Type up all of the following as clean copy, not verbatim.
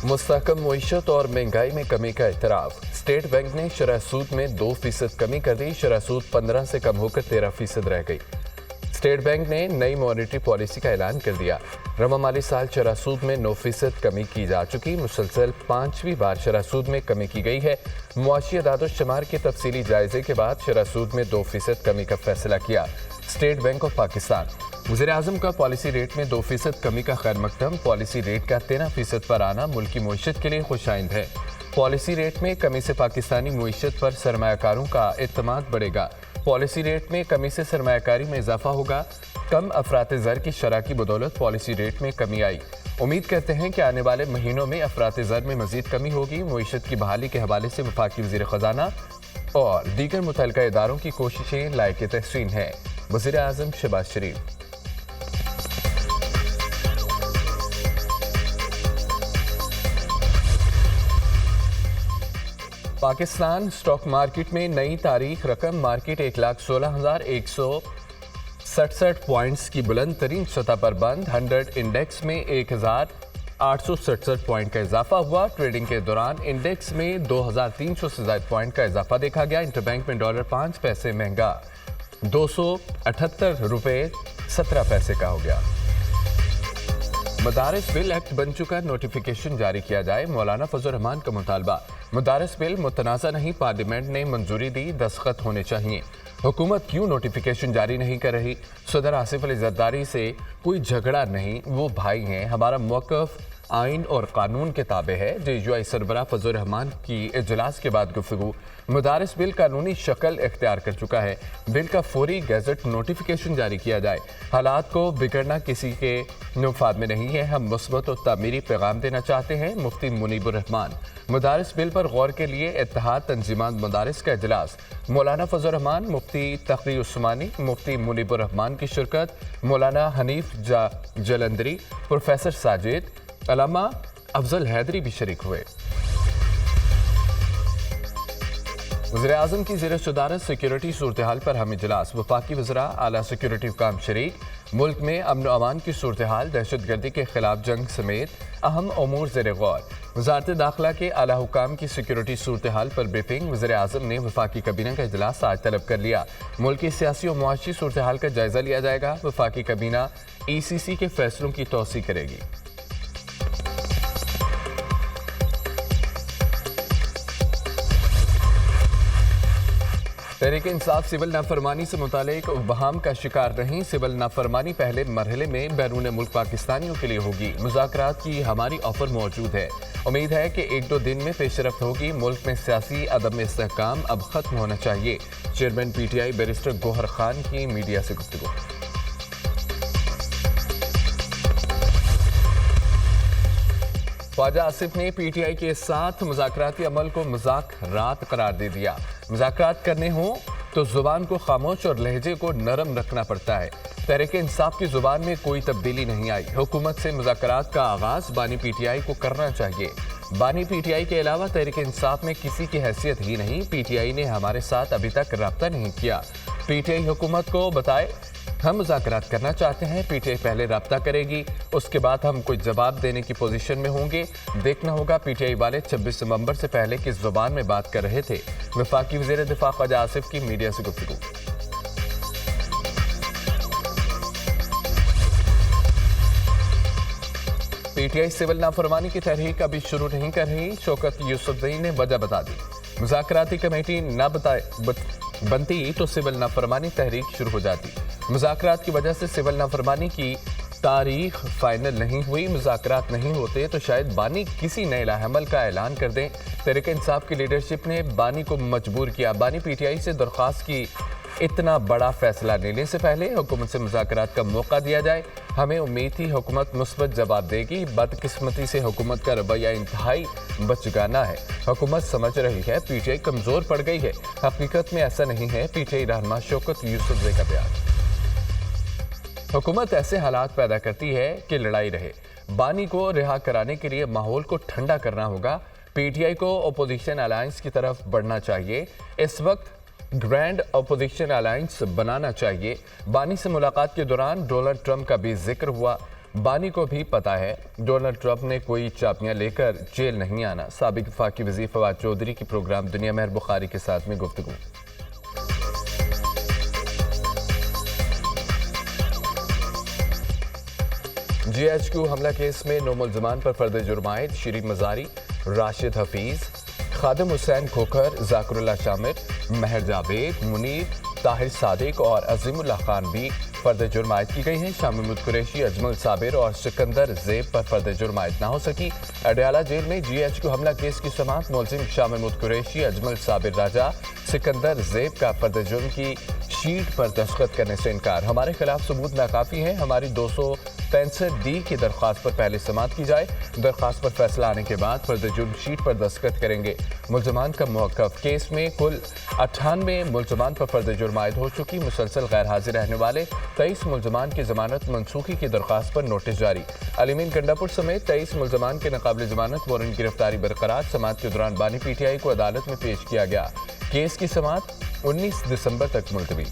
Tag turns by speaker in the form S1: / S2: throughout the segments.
S1: मुस्तहकम मईशत और महंगाई में कमी का एतराफ़। स्टेट बैंक ने शरह सूद में 2% कमी कर दी। शरह सूद 15 से कम होकर 13% रह गई। स्टेट बैंक ने नई मॉनेटरी पॉलिसी का ऐलान कर दिया। रवा माली साल शरह सूद में 9% कमी की जा चुकी। मुसलसल 5वीं बार शरह सूद में कमी की गई है। मुआशी अदाद-ओ-शुमार के तफसीली जायजे के बाद शरह सूद में 2% कमी का फैसला किया स्टेट बैंक ऑफ पाकिस्तान। वज़ीर-ए-आज़म का पॉलिसी रेट में 2% कमी का खैर मकदम। पॉलिसी रेट का 13% पर आना मुल्की मईशत के लिए खुशाइंद है। पॉलिसी रेट में कमी से पाकिस्तानी मईशत पर सरमायाकारों का एतमाद बढ़ेगा। पॉलिसी रेट में कमी से सरमायाकारी में इजाफा होगा। कम अफरात ज़र की शरह की बदौलत पॉलिसी रेट में कमी आई। उम्मीद करते हैं कि आने वाले महीनों में अफरात ज़र में मजीद कमी होगी। मईशत की बहाली के हवाले से वफाकी वज़ीर ख़जाना और दीगर मुतल्लिका इदारों की कोशिशें लायक तहसीन हैं। वज़ीर-ए-आज़म शहबाज शरीफ। पाकिस्तान स्टॉक मार्केट में नई तारीख रकम मार्केट 1,16,167 पॉइंट्स की बुलंद तरीन सतह पर बंद। 100 इंडेक्स में 1,867 पॉइंट का इजाफा हुआ। ट्रेडिंग के दौरान इंडेक्स में 2,300 से ज्यादा पॉइंट का इजाफा देखा गया। इंटरबैंक में डॉलर 5 पैसे महंगा 278 रुपये 17 पैसे का हो गया। मदारिस बिल एक्ट बन चुका, नोटिफिकेशन जारी किया जाए। मौलाना फजल रहमान का मुतालबा। मदारिस बिल मुतनाज़ा नहीं, पार्लियामेंट ने मंजूरी दी, दस्तखत होने चाहिए। हुकूमत क्यों नोटिफिकेशन जारी नहीं कर रही? सदर आसिफ अली जरदारी से कोई झगड़ा नहीं, वो भाई हैं। हमारा मौक़िफ़ आइन और कानून के ताबे है। JUI सरबराह फजल रहमान की इजलास के बाद गुफ्तगू। मदारिस बिल कानूनी शक्ल इख्तियार कर चुका है। बिल का फौरी गैजेट नोटिफिकेशन जारी किया जाए। हालात को बिगड़ना किसी के मुफाद में नहीं है। हम मुस्बत और तामीरी पैगाम देना चाहते हैं। मुफ्ती मुनीबुर रहमान। मदारिस बिल पर गौर के लिए इत्तेहाद तंजीमात मदारिस का इजलास। मौलाना फजल रहमान, मुफ्ती तक़ी उस्मानी, मुफ्ती मुनीबुर रहमान की शिरकत। मौलाना हनीफ जलंधरी, प्रोफेसर साजिद, अल्लामा अफजल हैदरी भी शरीक हुए। वज़ीर-ए-आज़म की ज़ेर सदारत सिक्योरिटी सूरत हाल पर हम इजलास। वफाकी वज़रा आला सिक्योरिटी हुकाम शरीक। मुल्क में अमन व अमान की सूरत हाल, दहशत गर्दी के खिलाफ जंग समेत अहम अमूर ज़ेर गौर। वज़ारत दाखिला के आला हुकाम की सिक्योरिटी सूरत हाल पर ब्रीफिंग। वज़ीर-ए-आज़म ने वफाकी काबीना का इजलास आज तलब कर लिया। मुल्क की सियासी और मुआशी सूरत हाल का जायजा लिया जाएगा। वफाकी काबीना ECC के फैसलों की तौसीक़ करेगी। तहरीक-ए-इंसाफ सिविल नाफरमानी से मुतालिक बहाम का शिकार नहीं। सिविल नाफरमानी पहले मरहले में बैरून मुल्क पाकिस्तानियों के लिए होगी। मुज़ाकरात की हमारी ऑफर मौजूद है। उम्मीद है कि 1-2 दिन में पेशरफ्त होगी। मुल्क में सियासी अदम इस्तेहकाम अब खत्म होना चाहिए। Chairman PTI barrister Gohar Khan की मीडिया से गुफ्तगू। ख्वाजा आसिफ ने PTI के साथ मुज़ाकराती अमल को मजाक रात करार दे दिया। मुज़ाकरात करने हों तो ज़ुबान को खामोश और लहजे को नरम रखना पड़ता है। तहरीक-ए-इंसाफ की ज़ुबान में कोई तब्दीली नहीं आई। हुकूमत से मुज़ाकरात का आगाज़ बानी PTI को करना चाहिए। बानी PTI के अलावा तहरीक-ए-इंसाफ में किसी की हैसियत ही नहीं। PTI ने हमारे साथ अभी तक रब्ता नहीं किया। PTI हुकूमत को बताए हम मुज़ाकरात करना चाहते हैं। PTI पहले रब्ता करेगी, उसके बाद हम कोई जवाब देने की पोजीशन में होंगे। देखना होगा PTI वाले 26 नवंबर से पहले किस ज़ुबान में बात कर रहे थे। वफाकी वज़ीर दिफा ख्वाजा आसिफ की मीडिया से गुफ्तगू। PTI सिविल नाफरमानी की तहरीक अभी शुरू नहीं कर रही। शौकत यूसुफज़ई ने वजह बता दी। मुज़ाकराती कमेटी न बनती तो सिविल नाफरमानी तहरीक शुरू हो जाती। मुज़ाकरात की वजह से सिविल नाफरमानी की तारीख फाइनल नहीं हुई। मुज़ाकरात नहीं होते तो शायद बानी किसी नए लाहमल का ऐलान कर दें। तहरीक-ए-इंसाफ की लीडरशिप ने बानी को मजबूर किया। बानी PTI से दरख्वास्त की इतना बड़ा फैसला लेने से पहले हुकूमत से मुज़ाकरात का मौका दिया जाए। हमें उम्मीद थी हुकूमत मुस्बत जवाब देगी। बदकिस्मती से हुकूमत का रवैया इंतहाई बचगाना है। हुकूमत समझ रही है PTI कमज़ोर पड़ गई है। हकीकत में ऐसा नहीं है। PTI रहनुमा शौकत यूसुफज़ई का बयान। हुकूमत ऐसे हालात पैदा करती है कि लड़ाई रहे। बानी को रिहा कराने के लिए माहौल को ठंडा करना होगा। PTI को अपोजिशन अलायंस की तरफ बढ़ना चाहिए। इस वक्त ग्रैंड अपोजिशन अलायंस बनाना चाहिए। बानी से मुलाकात के दौरान डोनाल्ड ट्रंप का भी जिक्र हुआ। बानी को भी पता है डोनाल्ड ट्रंप ने कोई चाबियां लेकर जेल नहीं आना। साबिक वफाकी वज़ीर फवाद चौधरी की प्रोग्राम दुनिया महर बुखारी के साथ में गुफ्तगू। GHQ हमला केस में 9 मुल्ज़मान पर फर्द जुर्मायत शरीफ मज़ारी, राशिद हफीज, खादिम हुसैन खोखर, जाकिरुल्लाह शामिर, महर जावेद, मुनीर, ताहिर सादिक और अजीमुल्लाह खान भी फर्द जुर्मायत की गई हैं। शाह महमूद कुरैशी, अजमल साबिर और सिकंदर ज़ेब पर फर्द जुर्मायत ना हो सकी। अडयाला जेल में GHQ हमला केस की समाअत मुलजिम शाह महमूद कुरैशी, अजमल साबिर राजा, सिकंदर ज़ेब का फर्द जुर्म की शीट पर दस्तखत करने से इनकार। हमारे खिलाफ सबूत नाकाफी हैं। हमारी 265D की दरख्वास्त पर पहले समाअत की जाए। दरख्वास्त पर फैसला आने के बाद फर्द जुर्म शीट पर दस्तखत करेंगे। मुल्ज़मान का मौक़िफ़। केस में कुल 98 मुल्ज़मान पर फर्द जुर्मायत हो चुकी। मुसलसल गैर हाजिर रहने वाले 23 मुल्ज़मान की जमानत मनसूखी की दरख्वास्त पर नोटिस जारी। अलीमीन गंडापुर समेत 23 मुल्ज़मान के नाकाबिल जमानत वारंट गिरफ्तारी बरकरार। समाअत के दौरान बानी PTI को अदालत में पेश किया गया। केस की समाअत 19 दिसंबर तक मुलतवी।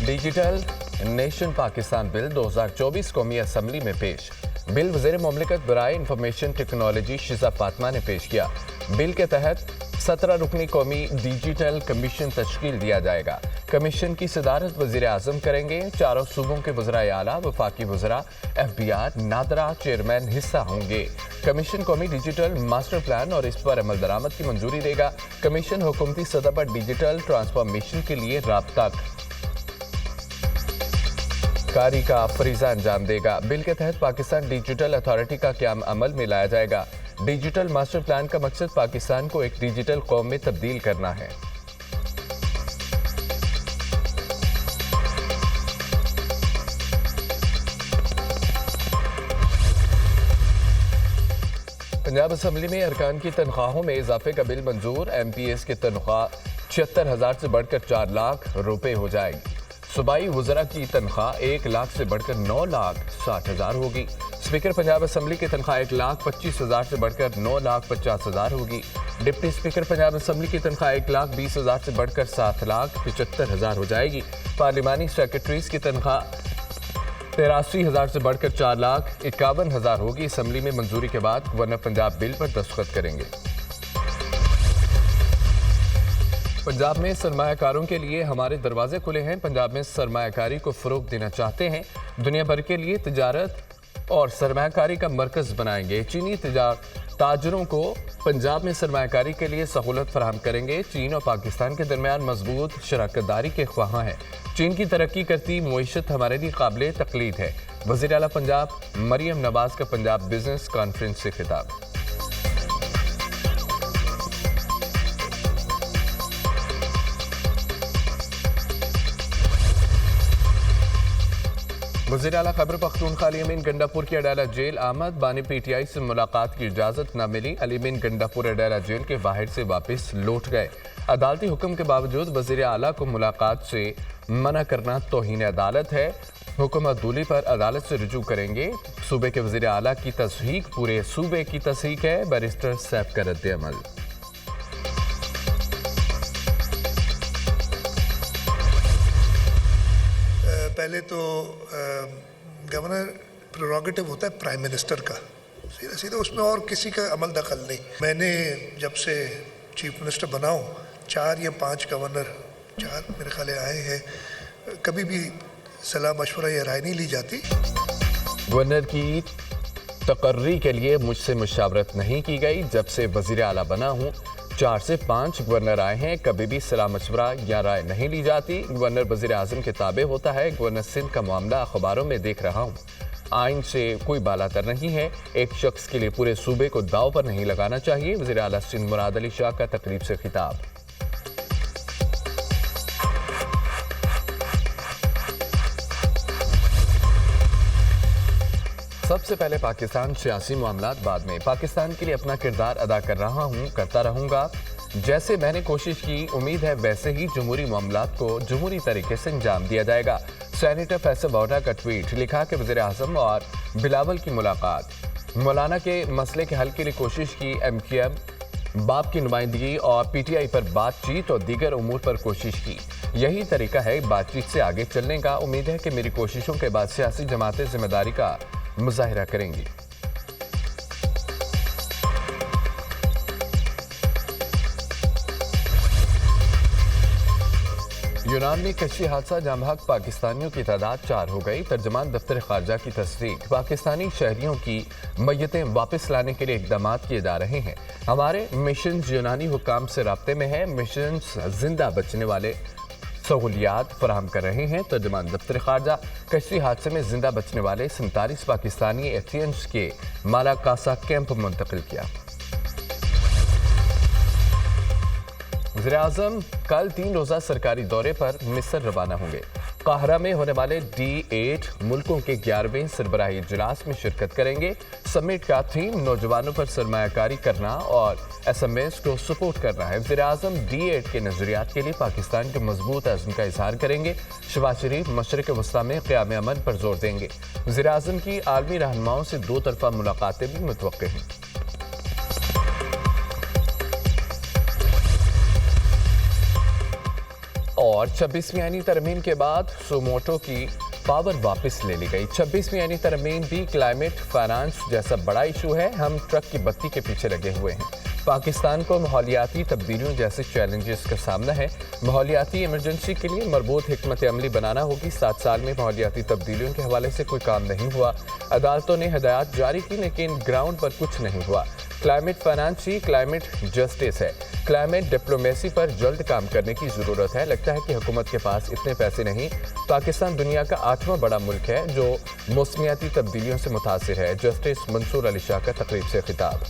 S1: डिजिटल नेशन पाकिस्तान बिल 2024 कौमी असम्बली में पेश। बिल वज़ीर मुमलिकत बराए इंफॉर्मेशन टेक्नोलॉजी शिजा फातिमा ने पेश किया। बिल के तहत 17 रुकनी कौमी डिजिटल कमीशन तश्कील दिया जाएगा। कमीशन की सदारत वज़ीर आज़म करेंगे। चारों सूबों के वज़राए आला, वफाकी वज़रा, FBR, नादरा चेयरमैन हिस्सा होंगे। कमीशन कौमी डिजिटल मास्टर प्लान और इस पर अमल दरामद की मंजूरी देगा। कमीशन हुकूमती सतह पर डिजिटल ट्रांसफॉर्मेशन के लिए राब्ता कारी का फरीजा अंजाम देगा। बिल के तहत पाकिस्तान डिजिटल अथॉरिटी का क़याम अमल में लाया जाएगा। डिजिटल मास्टर प्लान का मकसद पाकिस्तान को एक डिजिटल कौम में तब्दील करना है। पंजाब असम्बली में अरकान की तनख्वाहों में इजाफे का बिल मंजूर। MPS की तनख्वाह 76,000 से बढ़कर 4 लाख रुपए हो जाएगी। सूबाई वज़रा की तनख्वाह 1 लाख से बढ़कर 9,60,000 होगी। स्पीकर पंजाब असम्बली की तनख्वाह 1,25,000 से बढ़कर 9,50,000 होगी। डिप्टी स्पीकर पंजाब असम्बली की तनख्वाह 1,20,000 से बढ़कर 7,75,000 हो जाएगी। पार्लिमानी सेक्रेटरीज की तनख्वाह 83,000 से बढ़कर 4,51,000 होगी। असम्बली में मंजूरी के बाद गवर्नर पंजाब बिल पर दस्तखत करेंगे। पंजाब में सरमायाकारों के लिए हमारे दरवाजे खुले हैं। पंजाब में सरमायाकारी को फ़रोग़ देना चाहते हैं। दुनिया भर के लिए तिजारत और सरमायाकारी का मरकज़ बनाएंगे। चीनी ताजरों को पंजाब में सरमायाकारी के लिए सहूलत फराहम करेंगे। चीन और पाकिस्तान के दरमियान मजबूत शराकतदारी के ख्वाहां हैं। चीन की तरक्की करती मुईशत हमारे लिए काबिल तक़लीद है। वज़ीर आला पंजाब मरियम नवाज का पंजाब बिजनेस कॉन्फ्रेंस से खिताब। वज़ीर आला खैबर पख्तूनख्वा अलीमीन गंडापुर की अडयाला जेल आमद। बानी PTI से मुलाकात की इजाज़त न मिली। अलीमीन गंडापुर अडयाला जेल के बाहर से वापस लौट गए। अदालती हुक्म के बावजूद वज़ीर आला को मुलाकात से मना करना तौहीन अदालत है। हुक्म अदूली पर अदालत से रुजू करेंगे। सूबे के वज़ीर आला की तस्दीक पूरे सूबे की तस्दीक है। बैरिस्टर सैफ का रद्द अमल।
S2: पहले तो गवर्नर प्रेरोगेटिव होता है प्राइम मिनिस्टर का, सीधा सीधा उसमें और किसी का अमल दखल नहीं। मैंने जब से चीफ मिनिस्टर बना हूँ 4 या 5 गवर्नर 4 मेरे ख्याल आए हैं, कभी भी सलाह मशवरा या राय नहीं ली जाती।
S1: गवर्नर की तकर्री के लिए मुझसे मुशावरत नहीं की गई। जब से वज़ीर आला बना हूँ 4 से 5 गवर्नर आए हैं, कभी भी सलाह मशवरा या राय नहीं ली जाती। गवर्नर वज़ीर आज़म के ताबे होता है। गवर्नर सिंध का मामला अखबारों में देख रहा हूँ। आइन से कोई बालातर नहीं है। एक शख्स के लिए पूरे सूबे को दाव पर नहीं लगाना चाहिए। वज़ीर आला सिंध मुराद अली शाह का तकरीब से खिताब। सबसे पहले पाकिस्तान सियासी मामलात बाद में। पाकिस्तान के लिए अपना किरदार अदा कर रहा हूँ, करता रहूँगा। जैसे मैंने कोशिश की, उम्मीद है वैसे ही जमहूरी मामलात को जमहूरी तरीके से अंजाम दिया जाएगा। सेनेटर फैसल वोडा का ट्वीट। लिखा कि वज़ीर आज़म और बिलावल की मुलाकात। मौलाना के मसले के हल के लिए कोशिश की। MQM बाप की नुमाइंदगी और PTI पर बातचीत और दीगर उमूर पर कोशिश की। यही तरीका है बातचीत से आगे चलने का। उम्मीद है कि मेरी कोशिशों के बाद सियासी जमातें जिम्मेदारी का मुजाहिरा करेंगी। यूनान में कश्ती हादसा, जाम बहक पाकिस्तानियों की तादाद 4 हो गई। तर्जमान दफ्तर खारजा की तस्दीक। पाकिस्तानी शहरियों की मैयतें वापस लाने के लिए इकदाम किए जा रहे हैं। हमारे मिशन यूनानी हुकाम से राब्ते में है। मिशन जिंदा बचने वाले सहूलियात फराहम कर रहे हैं। तर्जमान दफ्तर खारजा कश्ती हादसे में जिंदा बचने वाले 47 पाकिस्तानी एथियंस के मालाकासा कैंप मुंतकिल किया। वज़ीर-ए-आज़म कल 3 रोज़ा सरकारी दौरे पर मिस्र रवाना होंगे। काहिरा में होने वाले D8 मुल्कों के 11वें सरबराही इजलास में शिरकत करेंगे। समिट का थीम नौजवानों पर सरमायाकारी करना और SMS को सपोर्ट करना है। वज़ीर-ए-आज़म D8 के नज़रियात के लिए पाकिस्तान के मजबूत अज़्म का इजहार करेंगे। शहबाज शरीफ मशरिक़ वस्ता में क़याम अमन पर जोर देंगे। वज़ीर-ए-आज़म की आलमी रहनुमाओं से 2 तरफ़ा मुलाकातें भी मुतवक्किल हैं। और 26वीं आईनी तरमीम के बाद सुमोटो की पावर वापस ले ली गई। 26वीं आईनी तरमीम भी क्लाइमेट फाइनेंस जैसा बड़ा इशू है। हम ट्रक की बत्ती के पीछे लगे हुए हैं। पाकिस्तान को माहौलियाती तब्दीलियों जैसे चैलेंजेस का सामना है। माहौलियाती इमरजेंसी के लिए मरबूत हिकमत अमली बनाना होगी। 7 साल में माहौलियाती तब्दीलियों के हवाले से कोई काम नहीं हुआ। अदालतों ने हिदायत जारी की लेकिन ग्राउंड पर कुछ नहीं हुआ। क्लाइमेट फाइनेंस ही क्लाइमेट जस्टिस है। क्लाइमेट डिप्लोमेसी पर जल्द काम करने की ज़रूरत है। लगता है कि हुकूमत के पास इतने पैसे नहीं। पाकिस्तान दुनिया का 8वां बड़ा मुल्क है जो मौसमियाती तब्दीलियों से मुतासिर है। जस्टिस मंसूर अली शाह का तकरीब से खिताब।